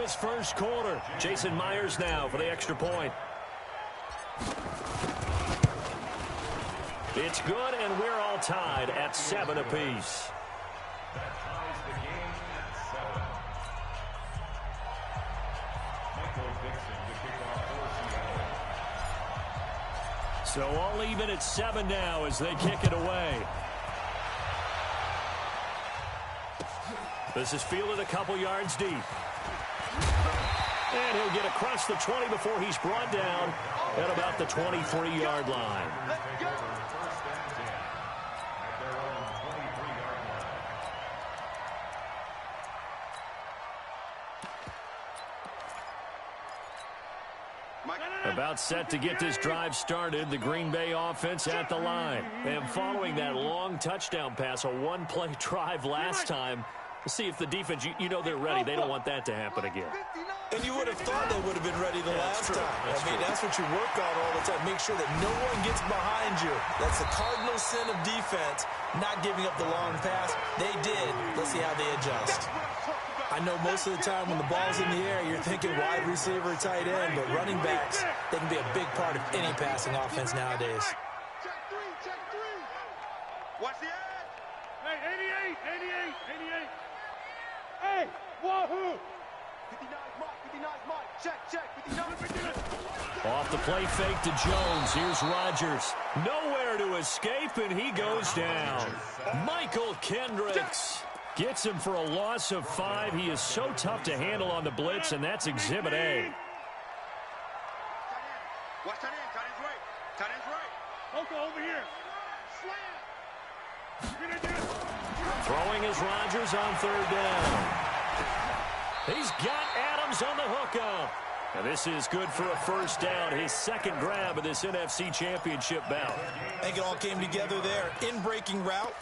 this first quarter. Jason Myers now for the extra point. It's good, and we're all tied at 7 apiece. So all even at 7 now as they kick it away. This is fielded a couple yards deep. And he'll get across the 20 before he's brought down at about the 23-yard line. About set to get this drive started, the Green Bay offense at the line. And following that long touchdown pass, a one-play drive last time, we'll see if the defense, you know they're ready. They don't want that to happen again. And you would have thought they would have been ready the last time. That's what you work on all the time. Make sure that no one gets behind you. That's the cardinal sin of defense, not giving up the long pass. They did. Let's see how they adjust. I know most of the time when the ball's in the air, you're thinking wide receiver, tight end, but running backs, they can be a big part of any passing offense nowadays. Check three. Watch the edge. Hey, 88. Hey, wahoo. 59 Mike. Check. 59. Off the play fake to Jones. Here's Rodgers. Nowhere to escape, and he goes down. Michael Kendricks gets him for a loss of 5. He is so tough to handle on the blitz, and that's Exhibit A. Watch tight end. Tight end's right. Okay, over here. Slam. Throwing is Rodgers on 3rd down. He's got Adams on the hookup. And this is good for a first down. His second grab of this NFC Championship bout. I think it all came together there. In-breaking route.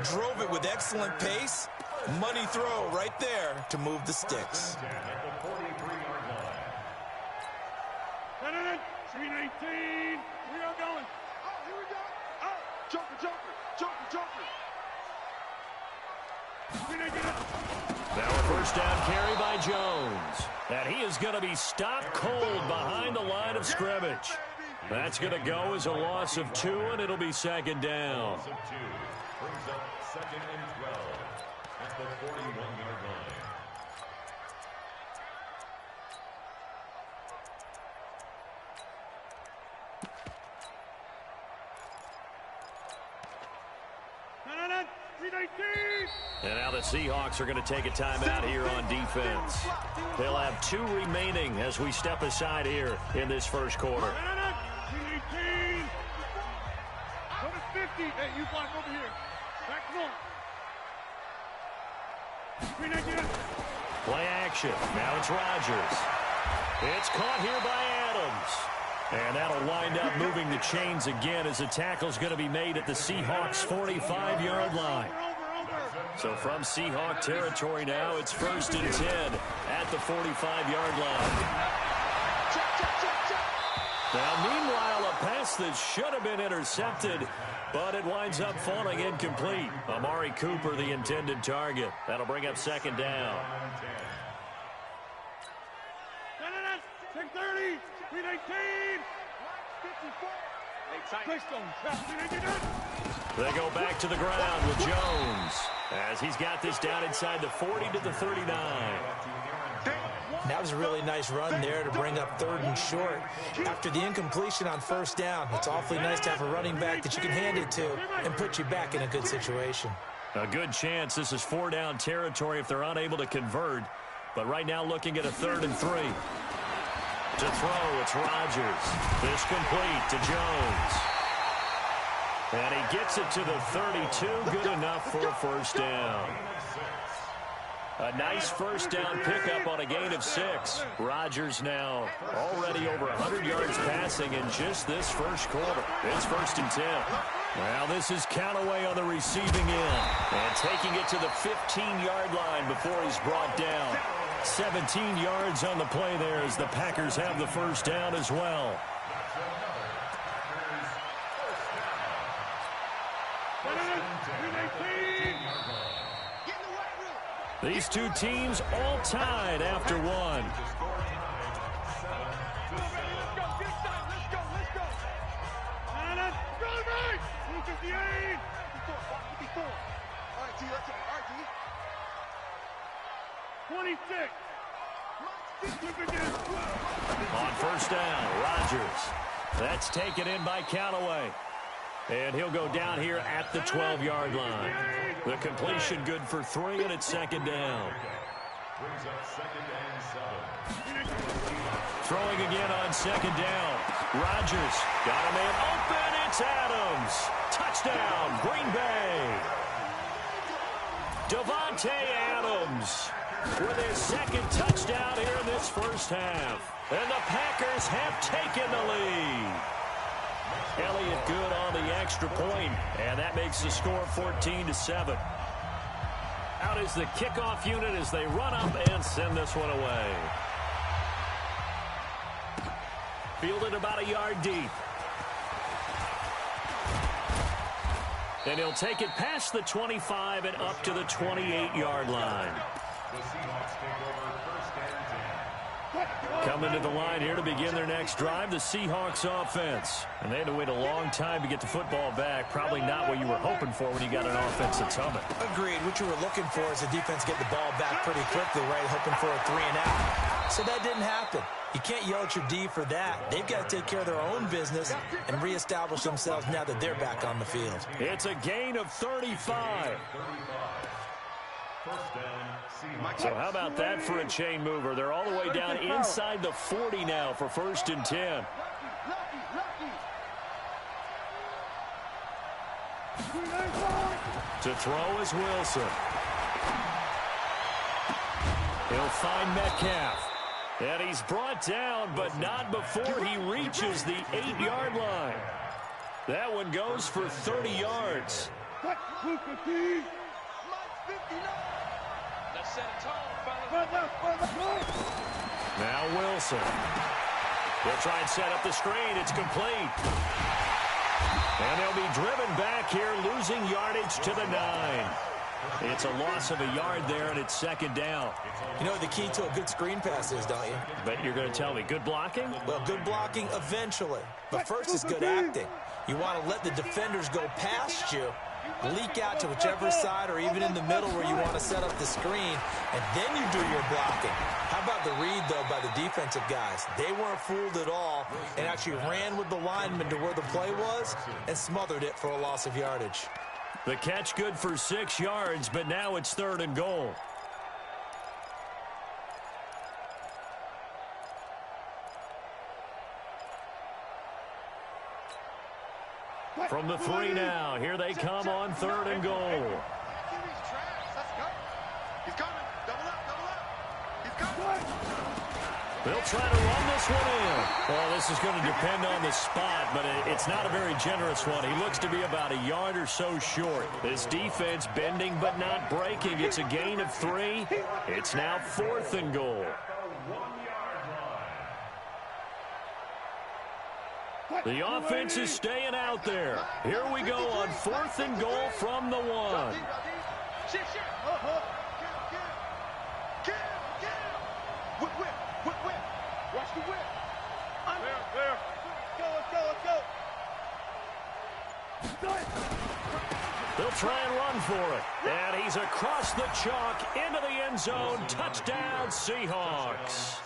Drove it with excellent pace. Money throw right there to move the sticks. 319. We are going. Oh, here we go. Oh, Joker. Now a first down carry by Jones. And he is going to be stopped cold behind the line of scrimmage. That's going to go as a loss of 2, and it'll be second down. Brings up 2nd and 12 at the 41-yard line. And now the Seahawks are going to take a timeout here on defense. They'll have 2 remaining as we step aside here in this first quarter. 318. Go to 50. Hey, you block over here. Back one. 319. Play action. Now it's Rodgers. It's caught here by Adams. And that'll wind up moving the chains again as the tackle's going to be made at the Seahawks' 45-yard line. So from Seahawk territory now, it's 1st and 10 at the 45-yard line. Now, meanwhile, a pass that should have been intercepted, but it winds up falling incomplete. Amari Cooper, the intended target. That'll bring up second down. 630, 319, 54. They go back to the ground with Jones as he's got this down inside the 40 to the 39. That was a really nice run there to bring up 3rd and short. After the incompletion on 1st down, it's awfully nice to have a running back that you can hand it to and put you back in a good situation. A good chance this is 4-down territory if they're unable to convert. But right now looking at a 3rd and 3. To throw, it's Rodgers. This complete to Jones. And he gets it to the 32. Good enough for a first down. A nice first down pickup on a gain of 6. Rodgers now already over 100 yards passing in just this first quarter. It's 1st and 10. Now this is Callaway on the receiving end. And taking it to the 15-yard line before he's brought down. 17 yards on the play there as the Packers have the first down as well. These two teams all tied after one. On first down, Rodgers. That's taken in by Callaway. And he'll go down here at the 12-yard line. The completion good for 3, and it's second down. Throwing again on second down. Rodgers got a man open. It's Adams. Touchdown, Green Bay. Davante Adams with his second touchdown here in this first half. And the Packers have taken the lead. Elliott good on the extra point, and that makes the score 14-7. Out is the kickoff unit as they run up and send this one away. Fielded about a yard deep. And he'll take it past the 25 and up to the 28-yard line. The Seahawks take over first and 10. Coming to the line here to begin their next drive, the Seahawks offense. And they had to wait a long time to get the football back. Probably not what you were hoping for when you got an offense that's humming. Agreed. What you were looking for is the defense get the ball back pretty quickly, right? Hoping for a 3-and-out. So that didn't happen. You can't yell at your D for that. They've got to take care of their own business and reestablish themselves now that they're back on the field. It's a gain of 35. So how about that for a chain mover? They're all the way down inside the 40 now for first and 10. To throw is Wilson. He'll find Metcalf. And he's brought down, but not before he reaches the 8-yard line. That one goes for 30 yards. Now Wilson. He'll try and set up the screen. It's complete. And they'll be driven back here, losing yardage to the 9. It's a loss of a yard there, and it's second down. You know what the key to a good screen pass is, don't you? Bet you're going to tell me. Good blocking? Well, good blocking eventually. But first is good acting. You want to let the defenders go past you, leak out to whichever side or even in the middle where you want to set up the screen, and then you do your blocking. How about the read, though, by the defensive guys? They weren't fooled at all and actually ran with the lineman to where the play was and smothered it for a loss of yardage. The catch good for 6 yards, but now it's 3rd and goal. From the 3 now, here they come on 3rd and goal. They'll try to run this one in. Well, this is going to depend on the spot, but it's not a very generous one. He looks to be about a yard or so short. This defense bending but not breaking. It's a gain of 3. It's now 4th and goal. The offense is staying out there. Here we go on 4th and goal from the 1. Watch the whip. There. Let's go. They'll try and run for it. And he's across the chalk into the end zone. Touchdown, Seahawks.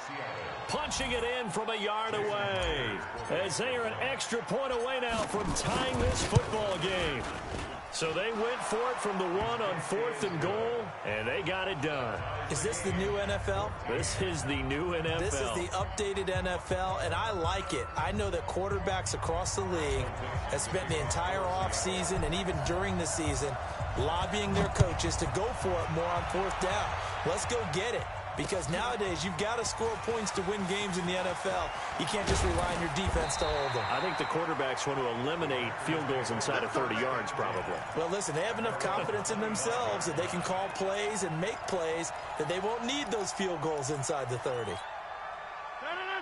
Punching it in from a yard away. As they are an extra point away now from tying this football game. So they went for it from the 1 on 4th and goal, and they got it done. Is this the new NFL? This is the new NFL. This is the updated NFL, and I like it. I know that quarterbacks across the league have spent the entire offseason and even during the season lobbying their coaches to go for it more on 4th down. Let's go get it. Because nowadays, you've got to score points to win games in the NFL. You can't just rely on your defense to hold them. I think the quarterbacks want to eliminate field goals inside of 30 yards, probably. Well, listen, they have enough confidence in themselves that they can call plays and make plays that they won't need those field goals inside the 30.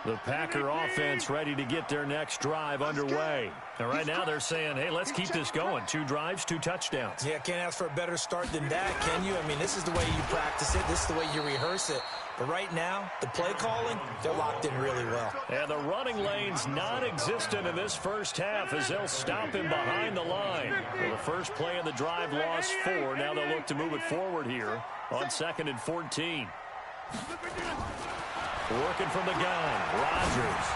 The Packer offense ready to get their next drive underway. And right now they're saying, hey, let's keep this going. 2 drives, 2 touchdowns. Yeah, can't ask for a better start than that, can you? I mean, this is the way you practice it. This is the way you rehearse it. But right now, the play calling, they're locked in really well. And the running lane's non-existent in this first half as they'll stop him behind the line. Well, the first play of the drive lost 4. Now they'll look to move it forward here on 2nd and 14. Working from the gun, Rodgers.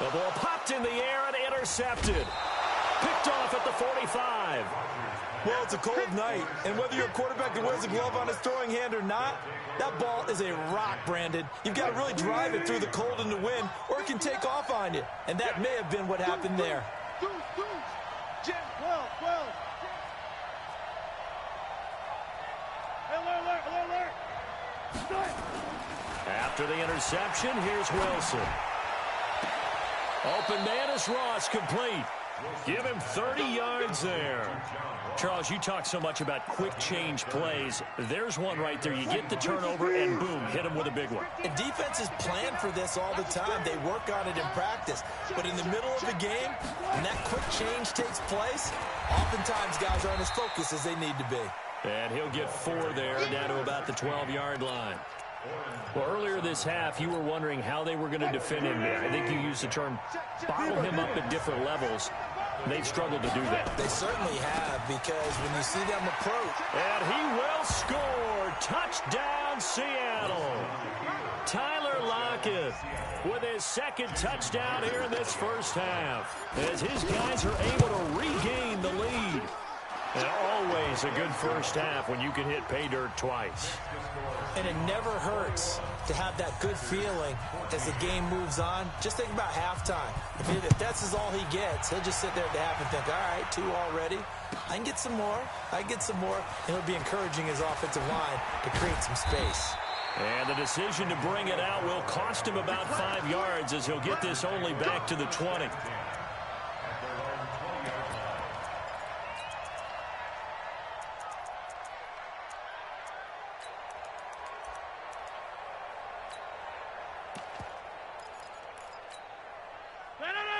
The ball popped in the air and intercepted. Picked off at the 45. Well, it's a cold night, and whether you're a quarterback that wears a glove on his throwing hand or not, that ball is a rock, Brandon. You've got to really drive it through the cold and the wind, or it can take off on you. And that may have been what happened there. 12. Alert. After the interception, here's Wilson. Open man is Ross, complete. Give him 30 yards there. Charles, you talk so much about quick change plays. There's one right there. You get the turnover and boom, hit him with a big one. And defenses plan for this all the time. They work on it in practice. But in the middle of a game, when that quick change takes place, oftentimes guys aren't as focused as they need to be. And he'll get 4 there, down to about the 12-yard line. Well, earlier this half, you were wondering how they were going to defend him. I think you used the term bottle him up at different levels. They've struggled to do that. They certainly have, because when you see them approach. And he will score. Touchdown, Seattle. Tyler Lockett with his 2nd touchdown here in this first half, as his guys are able to regain the lead. And always a good first half when you can hit pay dirt twice. And it never hurts to have that good feeling as the game moves on. Just think about halftime. If that's all he gets, he'll just sit there at the half and think, all right, 2 already. I can get some more. And he'll be encouraging his offensive line to create some space. And the decision to bring it out will cost him about 5 yards, as he'll get this only back to the 20.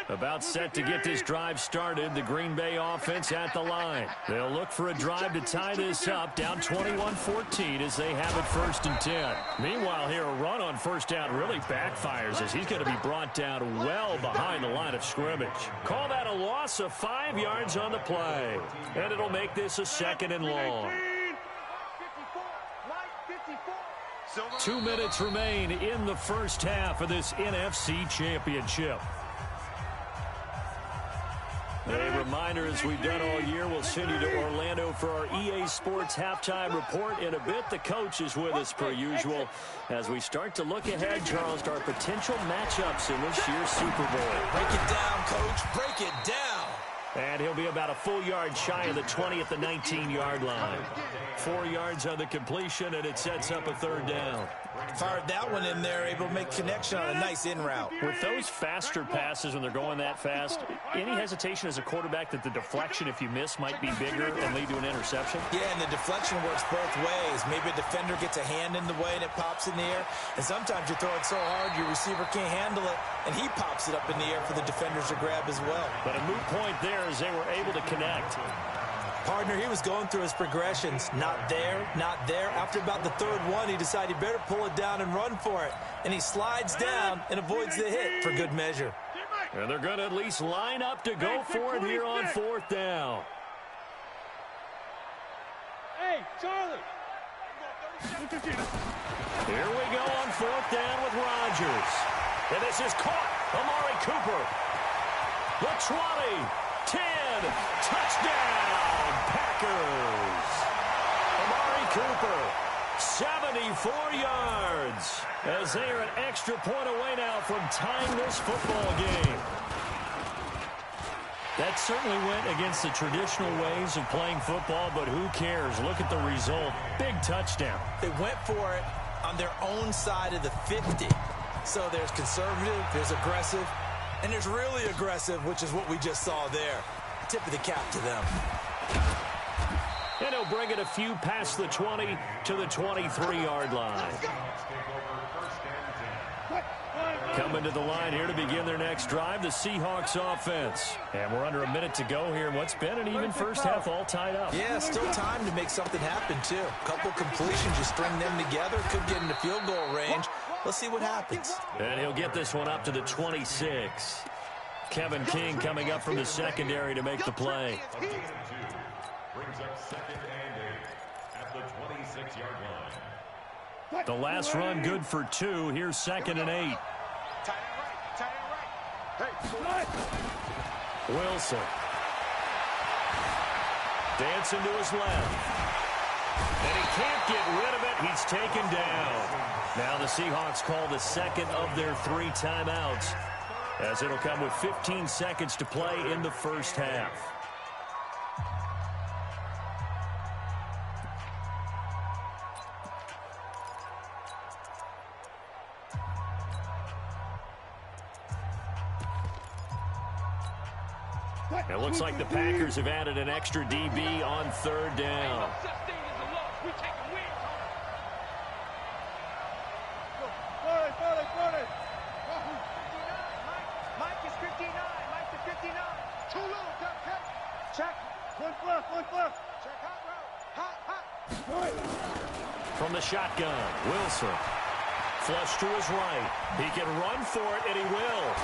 About set to get this drive started. The Green Bay offense at the line. They'll look for a drive to tie this up, down 21-14 as they have it 1st and 10. Meanwhile, here a run on first down really backfires as he's going to be brought down well behind the line of scrimmage. Call that a loss of 5 yards on the play. And it'll make this a 2nd and long. 2 minutes remain in the first half of this NFC Championship. A reminder, as we've done all year, we'll send you to Orlando for our EA Sports halftime report. In a bit, the coach is with us per usual as we start to look ahead, Charles, to our potential matchups in this year's Super Bowl. Break it down, Coach. Break it down. And he'll be about a full yard shy of the 20 at the 19-yard line. 4 yards on the completion, and it sets up a 3rd down. Fired that one in there, able to make connection on a nice in route. With those faster passes when they're going that fast, any hesitation as a quarterback that the deflection, if you miss, might be bigger and lead to an interception? Yeah, and the deflection works both ways. Maybe a defender gets a hand in the way and it pops in the air. And sometimes you throw it so hard your receiver can't handle it, and he pops it up in the air for the defenders to grab as well. But a moot point there as they were able to connect. Partner, he was going through his progressions. Not there, not there. After about the 3rd one, he decided he better pull it down and run for it. And he slides down and avoids the hit for good measure. And they're going to at least line up to go for it here on 4th down. Hey, Charlie. Here we go on 4th down with Rodgers. And this is caught. Amari Cooper. The 20, 10, touchdown, Packers. Amari Cooper, 74 yards, as they are an extra point away now from tying this football game. That certainly went against the traditional ways of playing football, but who cares? Look at the result. Big touchdown. They went for it on their own side of the 50. So there's conservative, there's aggressive, and there's really aggressive, which is what we just saw there. Tip of the cap to them. And he'll bring it a few past the 20 to the 23-yard line. Coming to the line here to begin their next drive, the Seahawks offense. And we're under a minute to go here in what's been an even first half, all tied up. Yeah, still time to make something happen, too. A couple completions, you string them together, could get into field goal range. Let's see what happens. And he'll get this one up to the 26. Kevin King coming up from the secondary to make the play. Brings up 2nd and 8 at the 26-yard line. The last run good for 2. Here's 2nd and 8. Wilson. Dancing to his left. And he can't get rid of it. He's taken down. Now the Seahawks call the second of their 3 timeouts, as it'll come with 15 seconds to play in the first half. It looks like the Packers have added an extra DB on 3rd down. Mike is 59. Mike is 59. Too little. Check. One flip. Check hot. From the shotgun, Wilson. Flush to his right. He can run for it, and he will.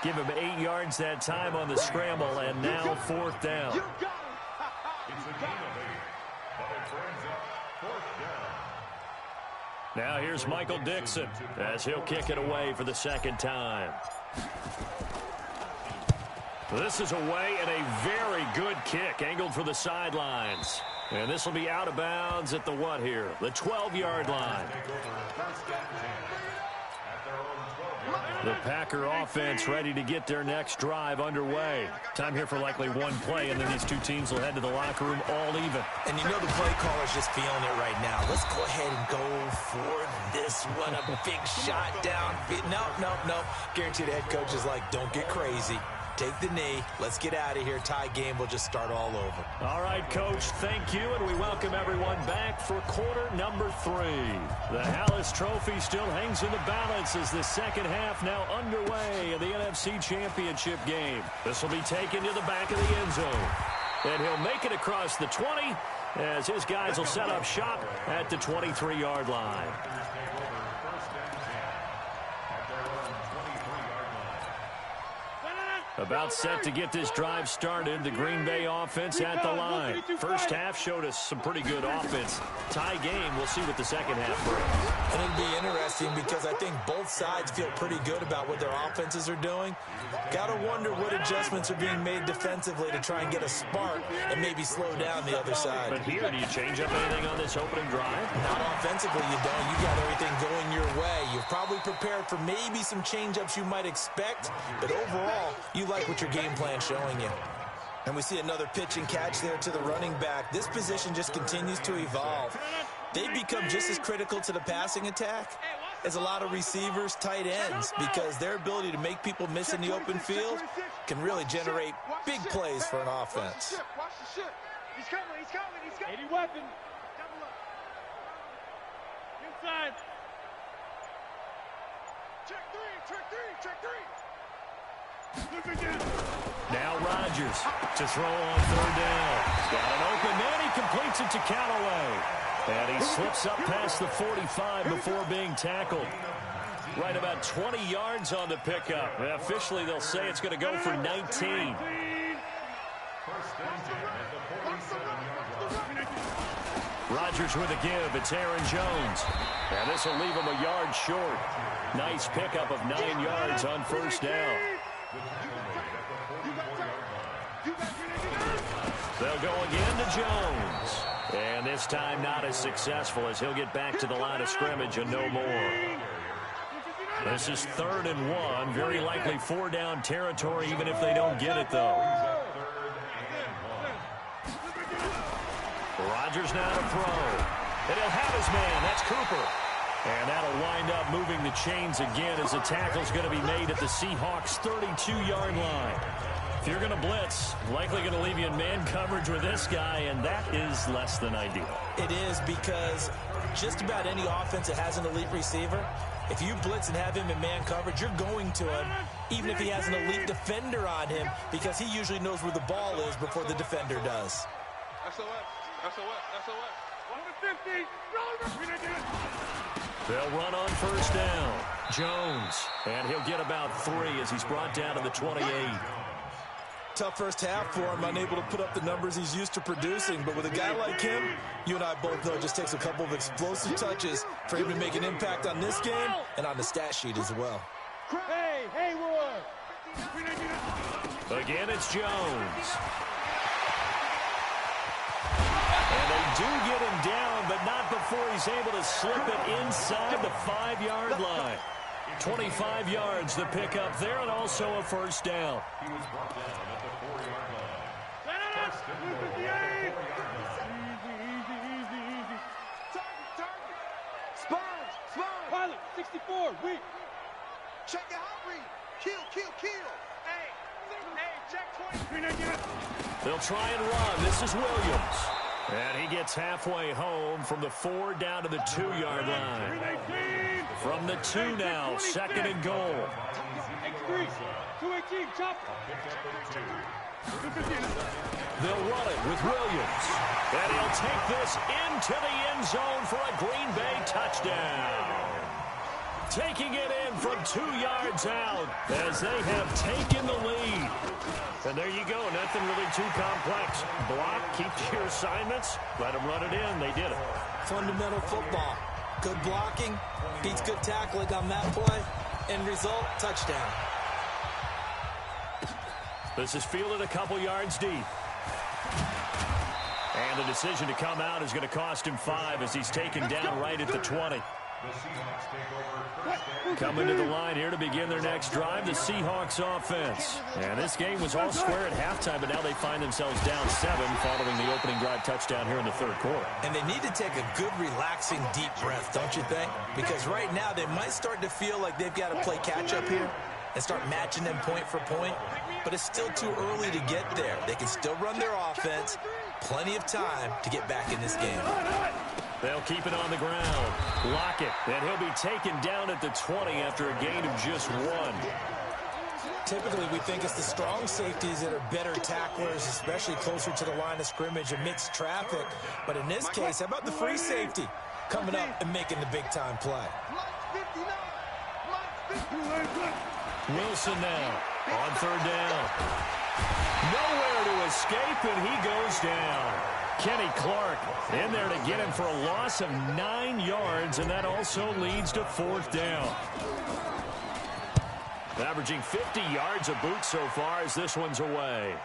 Give him 8 yards that time on the scramble, and now 4th down. It's a gain of 8, but it brings up 4th down. Now here's Michael Dixon as he'll kick it away for the 2nd time. This is away and a very good kick angled for the sidelines. And this will be out of bounds at the what here? The 12-yard line. The Packer offense ready to get their next drive underway. Time here for likely one play, and then these two teams will head to the locker room all even. And you know the play caller's just feeling it right now. Let's go ahead and go for this one. A big shot down. Nope. Guaranteed the head coach is like, don't get crazy. Take the knee. Let's get out of here. Tie game will just start all over. All right, Coach, thank you, and we welcome everyone back for quarter number 3. The Hallis Trophy still hangs in the balance as the second half now underway in the NFC Championship game. This will be taken to the back of the end zone. And he'll make it across the 20 as his guys will set up shop at the 23-yard line. About set to get this drive started. The Green Bay offense at the line. First half showed us some pretty good offense. Tie game. We'll see what the second half brings. And it'll be interesting because I think both sides feel pretty good about what their offenses are doing. Got to wonder what adjustments are being made defensively to try and get a spark and maybe slow down the other side. But here, do you change up anything on this opening drive? Not offensively, you don't. You got everything going your way. You've probably prepared for maybe some change-ups you might expect, but overall, you like what your game plan's showing you. And we see another pitch and catch there to the running back. This position just continues to evolve. They become just as critical to the passing attack as a lot of receivers, tight ends, because their ability to make people miss in the open field can really generate big plays for an offense. Watch the ship. He's coming. 80 weapon. Inside. Check three. Now Rodgers to throw on 3rd down. He's got an open man. He completes it to Callaway. And he slips up past the 45 before being tackled. Right about 20 yards on the pickup. Officially, they'll say it's going to go for 19. Rodgers with a give. It's Aaron Jones. And this will leave him a yard short. Nice pickup of 9 yards on 1st down. They'll go again to Jones. And this time not as successful as he'll get back to the line of scrimmage and no more. This is 3rd and 1. Very likely 4-down territory even if they don't get it, though. Rodgers now to throw. And he'll have his man. That's Cooper. And that'll wind up moving the chains again as the tackle's going to be made at the Seahawks' 32-yard line. If you're going to blitz, likely going to leave you in man coverage with this guy, and that is less than ideal. It is, because just about any offense that has an elite receiver, if you blitz and have him in man coverage, you're going to him, even if he has an elite defender on him, because he usually knows where the ball is before the defender does. SOS, SOS, SOS. 150. They'll run on first down. Jones, and he'll get about 3 as he's brought down to the 28. Tough first half for him, unable to put up the numbers he's used to producing. But with a guy like him, you and I both know it just takes a couple of explosive touches for him to make an impact on this game and on the stat sheet as well. Hey, Haywood. Again, it's Jones. And they do get him down, but not before he's able to slip it inside the 5-yard line. 25 yards to pick up there, and also a first down. He was brought down at the 4-yard line. First and goal. Easy. Target. Sponge. Pilot, 64, weak. Check your hot read. Kill. Hey, check 20. They'll try and run. This is Williams. And he gets halfway home from the 4 down to the 2-yard line. From the 2 now, second and goal. X3, 218, chop. They'll run it with Williams. And he'll take this into the end zone for a Green Bay touchdown. Taking it in from 2 yards out as they have taken the lead. And there you go, nothing really too complex. Block, keep to your assignments, let them run it in. They did it. Fundamental football. Good blocking, beats good tackling on that play. End result, touchdown. This is fielded a couple yards deep. And the decision to come out is going to cost him 5 as he's taken down right at the 20. The Seahawks take over first down. Coming to the line here to begin their next drive, the Seahawks offense. And this game was all square at halftime, but now they find themselves down 7 following the opening drive touchdown here in the third quarter. And they need to take a good, relaxing, deep breath, don't you think? Because right now they might start to feel like they've got to play catch-up here and start matching them point for point. But it's still too early to get there. They can still run their offense. Plenty of time to get back in this game. They'll keep it on the ground. Lock it. And he'll be taken down at the 20 after a gain of just 1. Typically, we think it's the strong safeties that are better tacklers, especially closer to the line of scrimmage amidst traffic. But in this case, how about the free safety coming up and making the big-time play? Wilson now on third down. Nowhere to escape, and he goes down. Kenny Clark in there to get him for a loss of 9 yards, and that also leads to fourth down. Averaging 50 yards a boot so far as this one's away.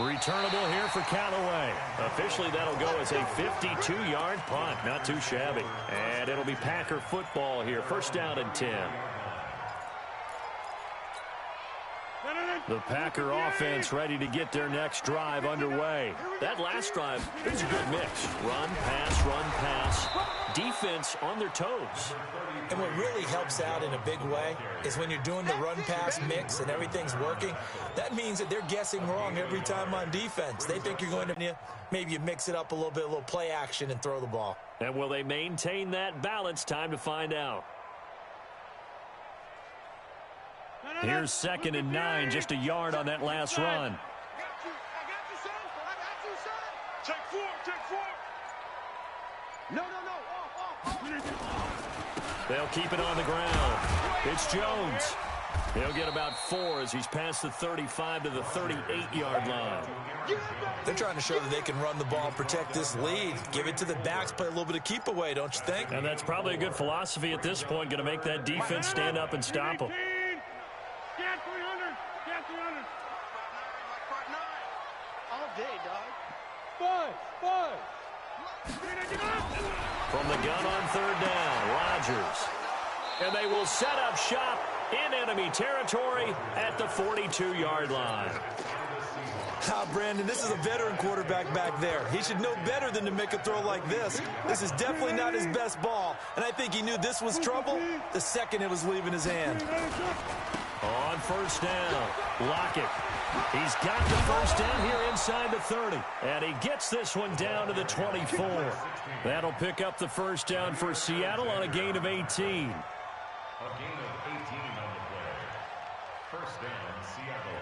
Returnable here for Callaway. Officially, that'll go as a 52-yard punt. Not too shabby. And it'll be Packer football here. First down and 10. The Packer offense ready to get their next drive underway. That last drive, it was a good mix. Run, pass. Defense on their toes. And what really helps out in a big way is when you're doing the run-pass mix and everything's working, that means that they're guessing wrong every time on defense. They think you're going to maybe mix it up a little bit, a little play action and throw the ball. And will they maintain that balance? Time to find out. Here's second and 9, just a yard on that last run. I got you, son. Check 4. No. They'll keep it on the ground. It's Jones. He'll get about 4 as he's past the 35 to the 38-yard line. They're trying to show that they can run the ball and protect this lead. Give it to the backs, play a little bit of keep away, don't you think? And that's probably a good philosophy at this point, going to make that defense stand up and stop them. Scan 300. All day, dog. 5. From the gun on third down, Rodgers. And they will set up shop in enemy territory at the 42-yard line. Brandon, this is a veteran quarterback back there. He should know better than to make a throw like this. This is definitely not his best ball, and I think he knew this was trouble the second it was leaving his hand. On first down, Lockett. He's got the first down here inside the 30, and he gets this one down to the 24. That'll pick up the first down for Seattle on a gain of 18. A gain of 18 on the play. First down, Seattle.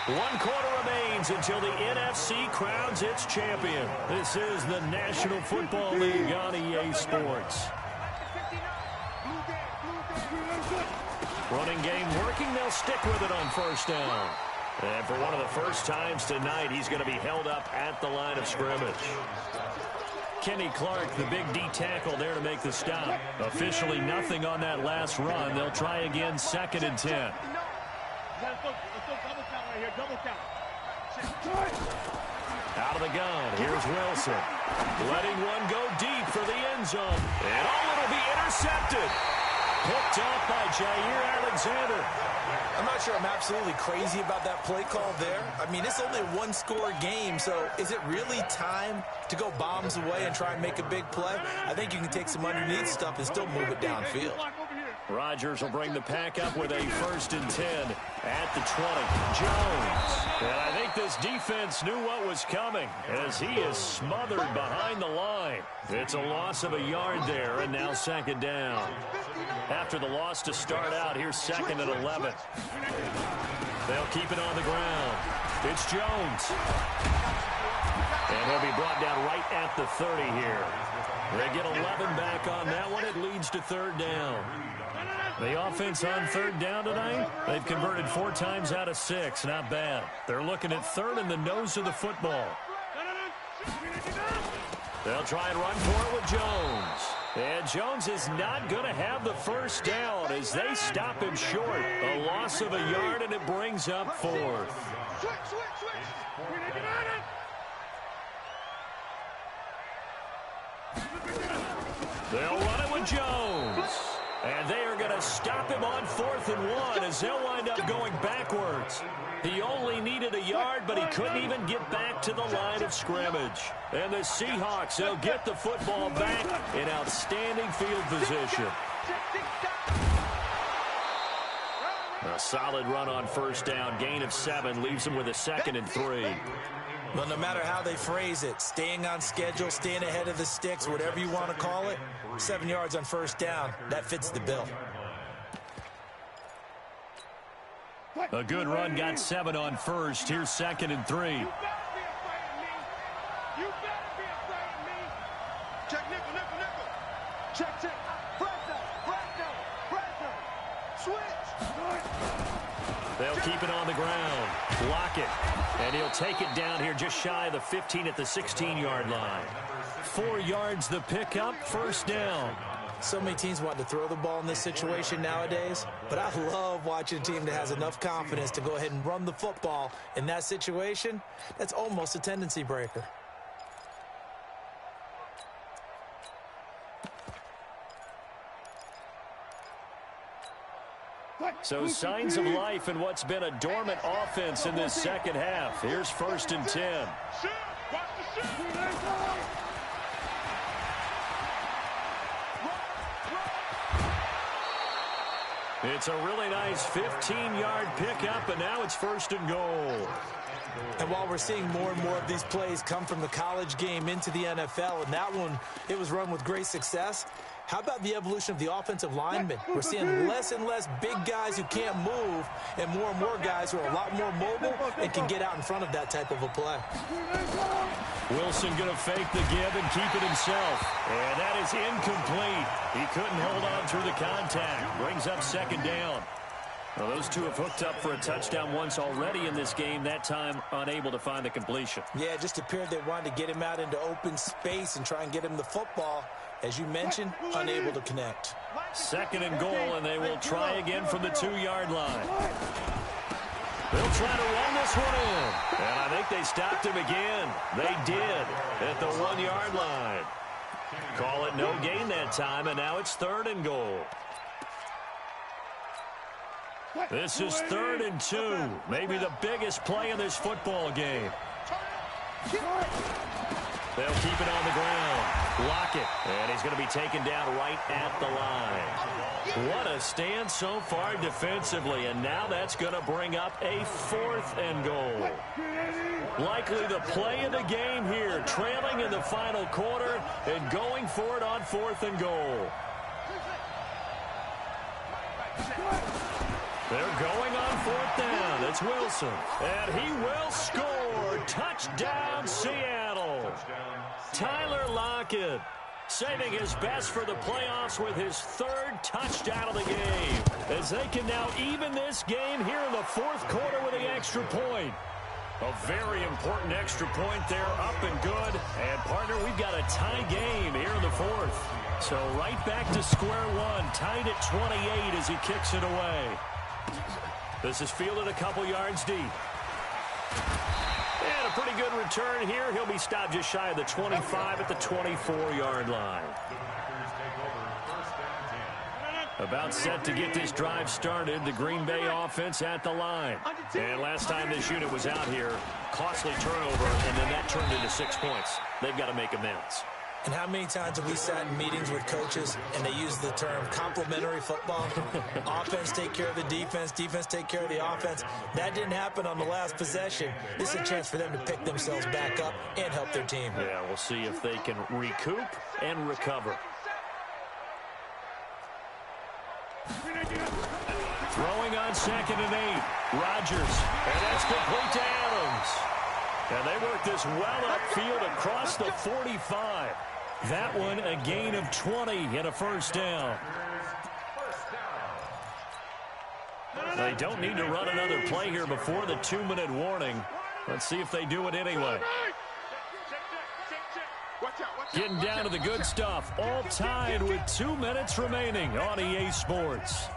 One quarter remains until the NFC crowns its champion. This is the National Football League on EA Sports. Running game working. They'll stick with it on first down. And for one of the first times tonight, he's going to be held up at the line of scrimmage. Kenny Clark, the big D tackle there to make the stop. Officially nothing on that last run. They'll try again, 2nd and 10. Out of the gun, here's Wilson. Letting one go deep for the end zone. And it'll be intercepted. Picked off by Jair Alexander. I'm not sure I'm absolutely crazy about that play call there. I mean, it's only a one-score game, so is it really time to go bombs away and try and make a big play? I think you can take some underneath stuff and still move it downfield. Rodgers will bring the pack up with a 1st and 10 at the 20. Jones. And I think this defense knew what was coming as he is smothered behind the line. It's a loss of a yard there, and now 2nd down. After the loss to start out, here's 2nd and 11. They'll keep it on the ground. It's Jones. And he'll be brought down right at the 30 here. They get 11 back on that one. It leads to 3rd down. The offense on 3rd down tonight, they've converted 4 times out of 6. Not bad. They're looking at 3rd in the nose of the football. They'll try and run for it with Jones. And Jones is not going to have the first down as they stop him short. A loss of a yard, and it brings up 4th. They'll run it with Jones. And they are going to stop him on 4th and 1 as they'll wind up going backwards. He only needed a yard, but he couldn't even get back to the line of scrimmage. And the Seahawks, they'll get the football back in outstanding field position. A solid run on first down. Gain of 7 leaves them with a 2nd and 3. Well, no matter how they phrase it, staying on schedule, staying ahead of the sticks, whatever you want to call it, 7 yards on first down, that fits the bill. A good run, got 7 on first. Here's 2nd and 3. You better be afraid of me. Check nickel, nickel, nickel. Check, check. Pressure. Switch. They'll keep it on the ground. Lockett. And he'll take it down here just shy of the 15 at the 16-yard line. 4 yards the pickup, first down. So many teams want to throw the ball in this situation nowadays, but I love watching a team that has enough confidence to go ahead and run the football in that situation. That's almost a tendency breaker. So signs of life in what's been a dormant offense in this second half. Here's 1st and 10. It's a really nice 15-yard pickup, and now it's 1st and goal. And while we're seeing more and more of these plays come from the college game into the NFL, and that one, it was run with great success, how about the evolution of the offensive linemen? We're seeing less and less big guys who can't move and more guys who are a lot more mobile and can get out in front of that type of a play. Wilson going to fake the give and keep it himself. And that is incomplete. He couldn't hold on through the contact. Brings up 2nd down. Well, those two have hooked up for a touchdown once already in this game, that time unable to find the completion. Yeah, it just appeared they wanted to get him out into open space and try and get him the football. As you mentioned, unable to connect. 2nd and goal, and they will try again from the 2-yard line. They'll try to run this one in. And I think they stopped him again. They did at the 1-yard line. Call it no gain that time, and now it's 3rd and goal. This is 3rd and 2. Maybe the biggest play in this football game. They'll keep it on the ground. Lock it. And he's going to be taken down right at the line. What a stand so far defensively. And now that's going to bring up a 4th and goal. Likely the play of the game here. Trailing in the final quarter and going for it on 4th and goal. They're going on 4th down. It's Wilson. And he will score. Touchdown, Seattle. Tyler Lockett saving his best for the playoffs with his 3rd touchdown of the game, as they can now even this game here in the 4th quarter with the extra point. A very important extra point there, up and good. And, partner, we've got a tie game here in the 4th. So right back to square one, tied at 28 as he kicks it away. This is fielded a couple yards deep. And a pretty good return here. He'll be stopped just shy of the 25 at the 24-yard line. About set to get this drive started. The Green Bay offense at the line. And last time this unit was out here, costly turnover, and then that turned into 6 points. They've got to make amends. And how many times have we sat in meetings with coaches and they use the term complementary football? Offense take care of the defense, defense take care of the offense. That didn't happen on the last possession. This is a chance for them to pick themselves back up and help their team. Yeah, we'll see if they can recoup and recover. Throwing on 2nd and 8. Rodgers. And that's complete to Adams. And they work this well upfield across the 45. That one a gain of 20 and a 1st down. They don't need to run another play here before the 2-minute warning. Let's see if they do it anyway. Getting down to the good stuff. All tied with 2 minutes remaining on EA Sports.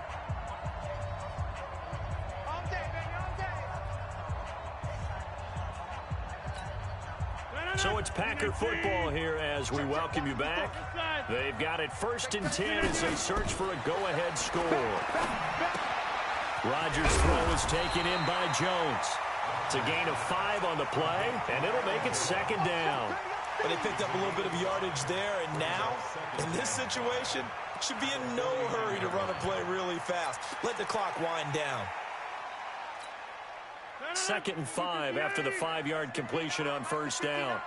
So it's Packer football here as we welcome you back. They've got it 1st and 10 as they search for a go-ahead score. Rodgers' throw is taken in by Jones. It's a gain of 5 on the play, and it'll make it 2nd down. But they picked up a little bit of yardage there, and now, in this situation, should be in no hurry to run a play really fast. Let the clock wind down. 2nd and 5 after the 5-yard completion on 1st down.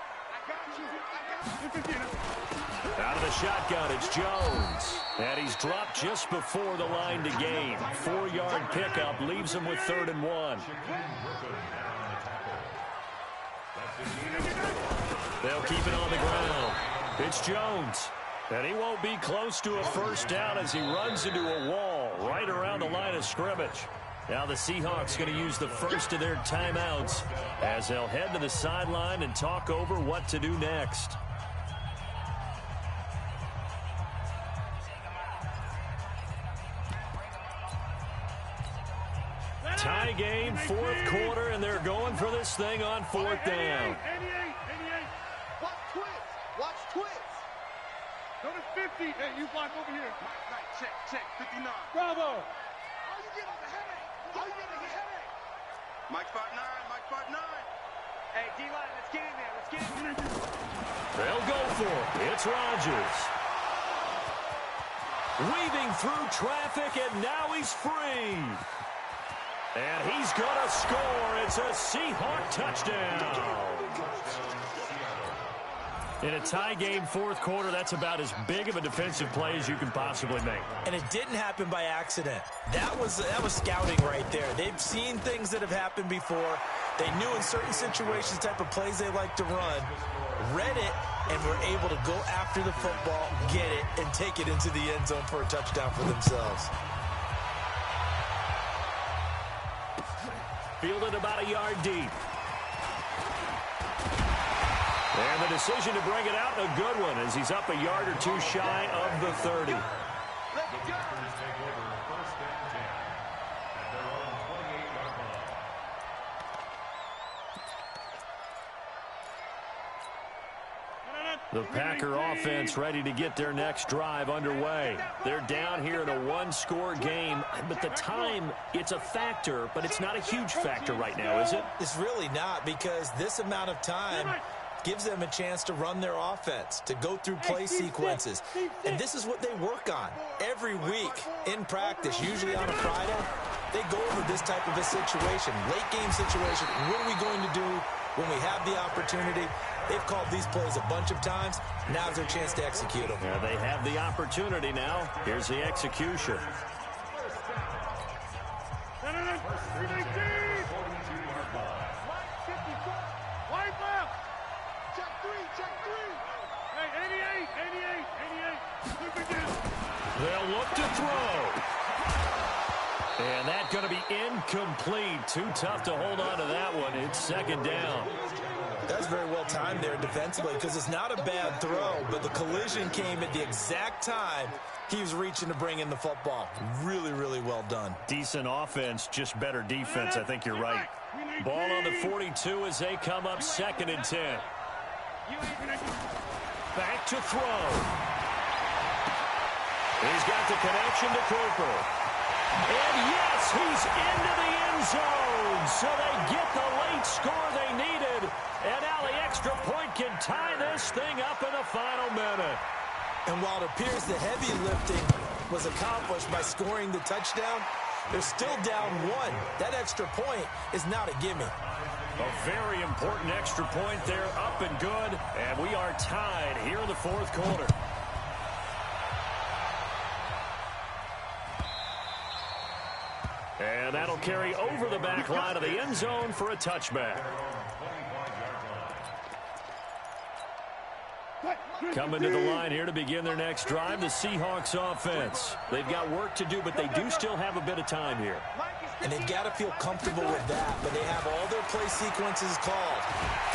Out of the shotgun, it's Jones. And he's dropped just before the line to gain. 4-yard pickup leaves him with 3rd and 1. They'll keep it on the ground. It's Jones. And he won't be close to a 1st down as he runs into a wall right around the line of scrimmage. Now the Seahawks going to use the first of their timeouts as they'll head to the sideline and talk over what to do next. Tie game, 4th quarter, and they're going for this thing on 4th down. 88. Watch twist. Go to 50. Hey, you block over here. Right, check, 59. Bravo. How you get on the headache? How you get on the headache? Mike spot 9. Hey, D-line, let's get in there. They'll go for it. It's Rodgers. Weaving through traffic, and now he's free. And he's going to score. It's a Seahawk touchdown. In a tie game, 4th quarter, that's about as big of a defensive play as you can possibly make. And it didn't happen by accident. That was scouting right there. They've seen things that have happened before. They knew in certain situations the type of plays they like to run, read it, and were able to go after the football, get it, and take it into the end zone for a touchdown for themselves. Fielded about a yard deep. And the decision to bring it out, a good one, as he's up a yard or two shy of the 30. The Packer offense ready to get their next drive underway. They're down here in a one-score game, but the time, it's a factor, but it's not a huge factor right now, is it? It's really not, because this amount of time gives them a chance to run their offense, to go through play sequences. And this is what they work on every week in practice, usually on a Friday. They go over this type of a situation, late game situation. What are we going to do when we have the opportunity? They've called these plays a bunch of times. Now's their chance to execute them. Yeah, they have the opportunity now. Here's the execution. They'll look to throw. And that's going to be incomplete. Too tough to hold on to that one. It's second down. That's very well timed there defensively, because it's not a bad throw, but the collision came at the exact time he was reaching to bring in the football. Really, really well done. Decent offense, just better defense. I think you're right. Ball on the 42 as they come up 2nd and 10. Back to throw. He's got the connection to Cooper. And yes, he's into the end zone. So they get the late score they needed. And now the extra point can tie this thing up in the final minute. And while it appears the heavy lifting was accomplished by scoring the touchdown, they're still down 1. That extra point is not a gimme. A very important extra point there, up and good. And we are tied here in the 4th quarter. And that'll carry over the back line of the end zone for a touchback. Coming to the line here to begin their next drive, the Seahawks offense. They've got work to do, but they do still have a bit of time here. And they've got to feel comfortable with that, but they have all their play sequences called.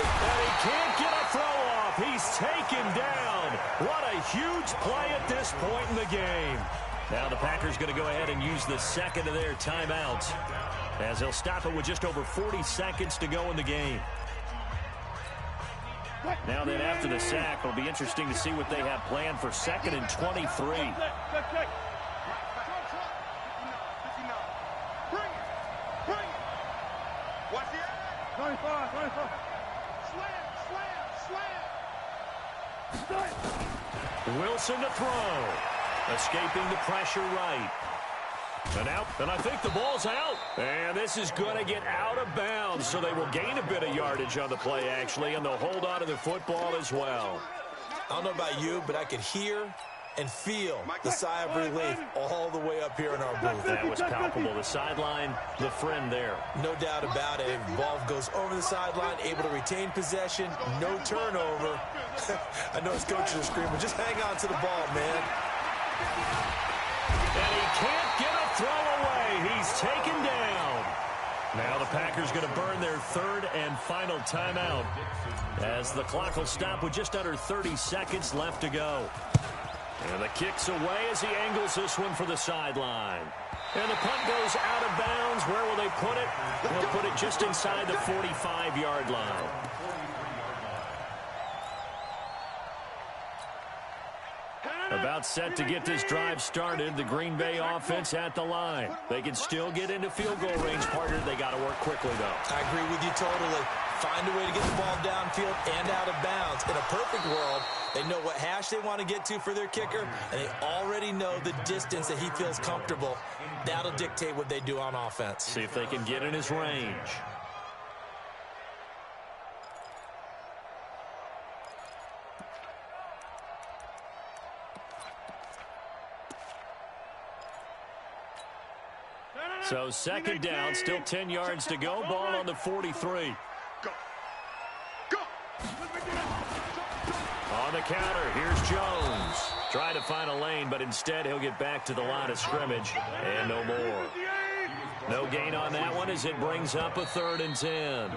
And he can't get a throw off. He's taken down. What a huge play at this point in the game. Now the Packers going to go ahead and use the second of their timeouts, as they'll stop it with just over 40 seconds to go in the game. Now then, after the sack, it'll be interesting to see what they have planned for 2nd and 23. Wilson to throw. Escaping the pressure right. And out, and I think the ball's out. And this is going to get out of bounds, so they will gain a bit of yardage on the play, actually, and they'll hold on to the football as well. I don't know about you, but I could hear and feel the sigh of relief all the way up here in our booth. That was palpable. The sideline, the friend there. No doubt about it. Ball goes over the sideline, able to retain possession, no turnover. I know his coaches are screaming, just hang on to the ball, man. And he can't get a throw away. He's taken down. Now the Packers going to burn their 3rd and final timeout, as the clock will stop with just under 30 seconds left to go. And the kick's away as he angles this one for the sideline. And the punt goes out of bounds. Where will they put it? They'll put it just inside the 45-yard line. About set to get this drive started. The Green Bay offense at the line. They can still get into field goal range, partner. They got to work quickly, though. I agree with you totally. Find a way to get the ball downfield and out of bounds. In a perfect world, they know what hash they want to get to for their kicker, and they already know the distance that he feels comfortable. That'll dictate what they do on offense. See if they can get in his range. So 2nd down, still 10 yards to go. Ball on the 43. On the counter, here's Jones. Try to find a lane, but instead he'll get back to the line of scrimmage, and no more. No gain on that one as it brings up a 3rd and 10.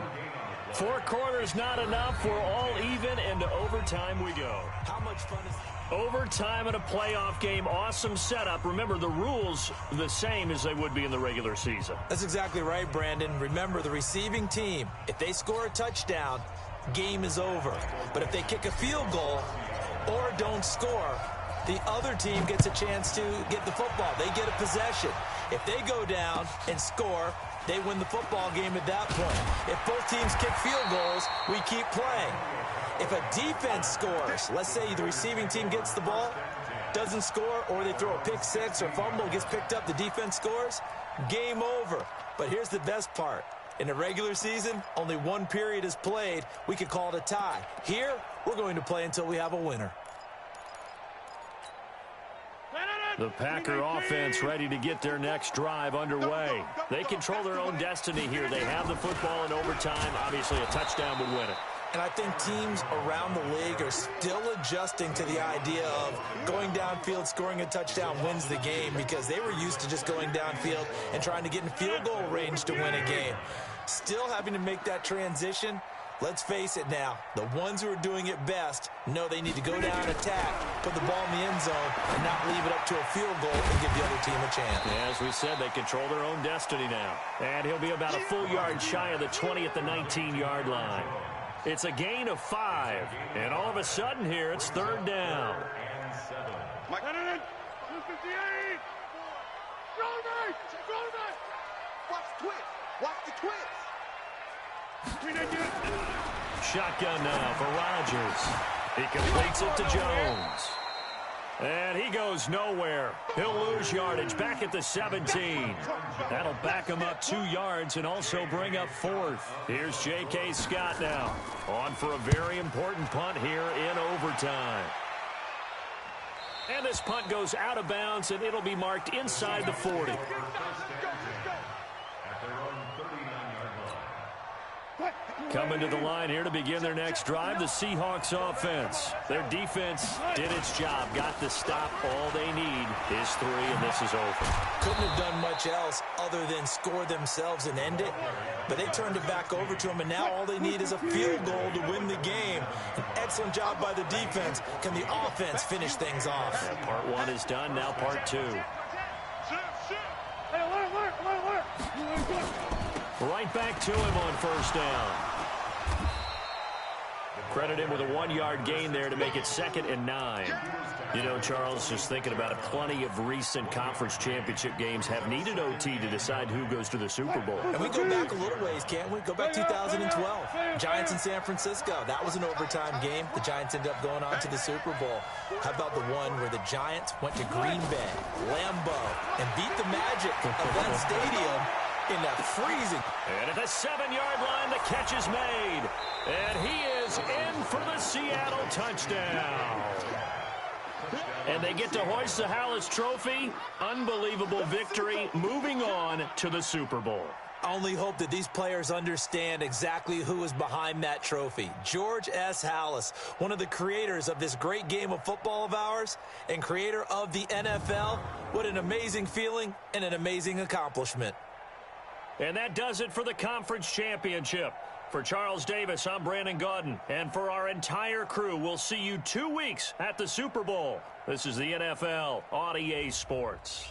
4 quarters not enough. We're all even, and to overtime we go. How much fun is overtime in a playoff game? Awesome setup. Remember, the rules the same as they would be in the regular season. That's exactly right, Brandon. Remember, the receiving team, if they score a touchdown, game is over. But if they kick a field goal or don't score, the other team gets a chance to get the football. They get a possession. If they go down and score, they win the football game at that point. If both teams kick field goals, we keep playing. If a defense scores, let's say the receiving team gets the ball, doesn't score, or they throw a pick six or fumble, gets picked up, the defense scores, game over. But here's the best part. In the regular season, only one period is played. We could call it a tie. Here, we're going to play until we have a winner. The Packer offense ready to get their next drive underway. They control their own destiny here. They have the football in overtime. Obviously, a touchdown would win it. And I think teams around the league are still adjusting to the idea of going downfield, scoring a touchdown wins the game, because they were used to just going downfield and trying to get in field goal range to win a game. Still having to make that transition. Let's face it now, the ones who are doing it best know they need to go down, attack, put the ball in the end zone, and not leave it up to a field goal and give the other team a chance. Yeah, as we said, they control their own destiny now. And he'll be about a full yard shy of the 20 at the 19-yard line. It's a gain of 5, and all of a sudden here, it's third down. Mike, 258. Watch the twist. Watch the twist. Shotgun now for Rodgers. He completes it to Jones. And he goes nowhere. He'll lose yardage back at the 17. That'll back him up 2 yards and also bring up 4th. Here's J.K. Scott now. On for a very important punt here in overtime. And this punt goes out of bounds, and it'll be marked inside the 40. Coming to the line here to begin their next drive, the Seahawks offense. Their defense did its job, got the stop. All they need is 3, and this is over. Couldn't have done much else other than score themselves and end it, but they turned it back over to them, and now all they need is a field goal to win the game. An excellent job by the defense. Can the offense finish things off? Yeah, part 1 is done, now part 2. Right back to him on first down. Credit him with a 1-yard gain there to make it 2nd and 9. You know, Charles, just thinking about it, plenty of recent conference championship games have needed OT to decide who goes to the Super Bowl. And we go back a little ways, can't we? Go back 2012. Giants in San Francisco. That was an overtime game. The Giants ended up going on to the Super Bowl. How about the one where the Giants went to Green Bay, Lambeau, and beat the Magic of that stadium in that freezing. And at the 7-yard line, the catch is made. And he is in for the Seattle touchdown. And they get to hoist the Hallis Trophy. Unbelievable victory, moving on to the Super Bowl. I only hope that these players understand exactly who is behind that trophy. George S. Hallis, one of the creators of this great game of football of ours and creator of the NFL. What an amazing feeling and an amazing accomplishment. And that does it for the conference championship. For Charles Davis, I'm Brandon Gaudin. And for our entire crew, we'll see you 2 weeks at the Super Bowl. This is the NFL on EA Sports.